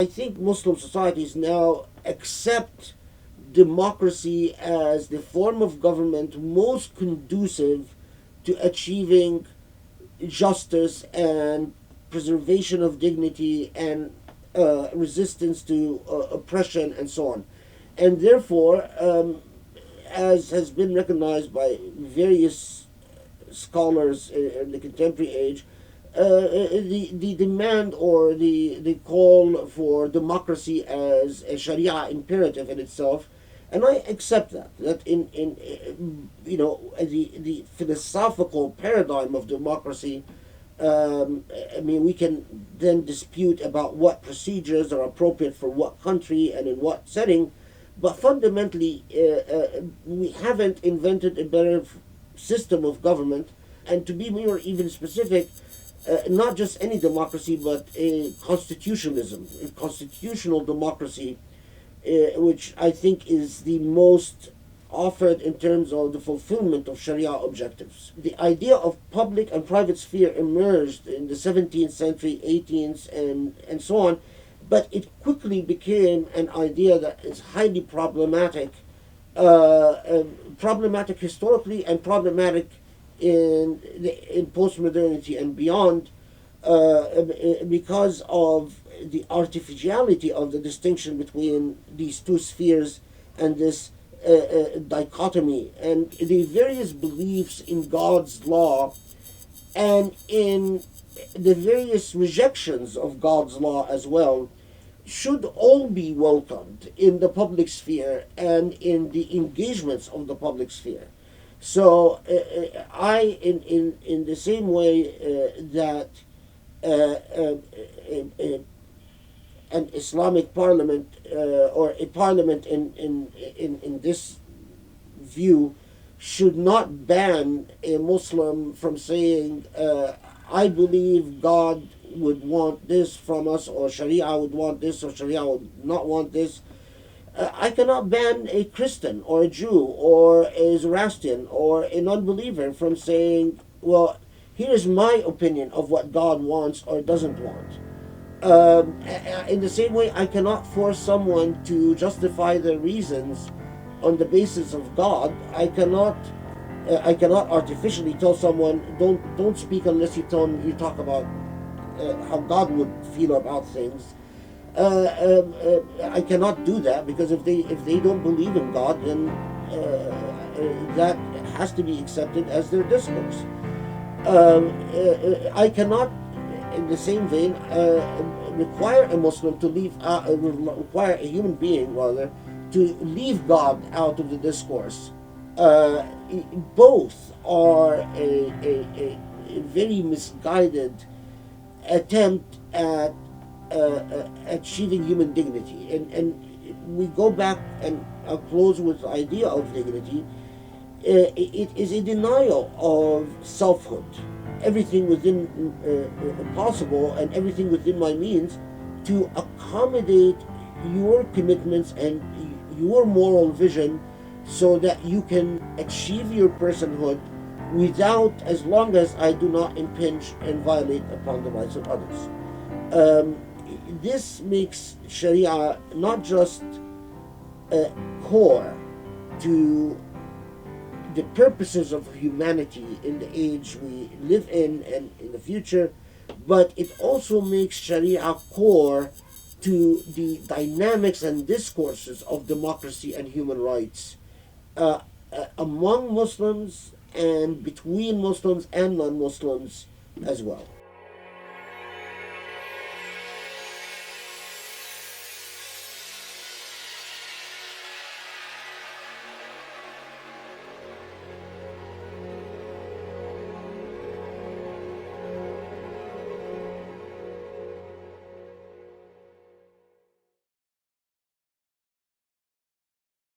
I think Muslim societies now accept democracy as the form of government most conducive to achieving justice and preservation of dignity and resistance to oppression and so on. And therefore, as has been recognized by various scholars in the contemporary age, the demand or the call for democracy as a shari'a imperative in itself, and I accept that in the philosophical paradigm of democracy. I mean, we can then dispute about what procedures are appropriate for what country and in what setting, but fundamentally, we haven't invented a better system of government. And to be more even specific, not just any democracy, but a constitutionalism, a constitutional democracy, which I think is the most offered in terms of the fulfillment of Sharia objectives. The idea of public and private sphere emerged in the 17th century, 18th, and so on, but it quickly became an idea that is highly problematic, problematic historically and problematic in postmodernity and beyond, because of the artificiality of the distinction between these two spheres and this dichotomy and the various beliefs in God's law and in the various rejections of God's law as well should all be welcomed in the public sphere and in the engagements of the public sphere. So I, in the same way that an Islamic parliament or a parliament in this view should not ban a Muslim from saying, I believe God would want this from us, or Sharia would want this, or Sharia would not want this. I cannot ban a Christian or a Jew or a Zoroastrian or a non-believer from saying, well, here's my opinion of what God wants or doesn't want. In the same way, I cannot force someone to justify their reasons on the basis of God. I cannot artificially tell someone don't speak unless you talk about how God would feel about things. I cannot do that, because if they don't believe in God, then that has to be accepted as their discourse. I cannot, in the same vein, require a Muslim to require a human being rather to leave God out of the discourse. Both are a very misguided attempt at achieving human dignity, and we go back, and I'll close with the idea of dignity. It is a denial of selfhood, everything within possible and everything within my means to accommodate your commitments and your moral vision so that you can achieve your personhood without, as long as I do not impinge and violate upon the rights of others. This makes Sharia not just core to the purposes of humanity in the age we live in and in the future, but it also makes Sharia core to the dynamics and discourses of democracy and human rights among Muslims and between Muslims and non-Muslims as well.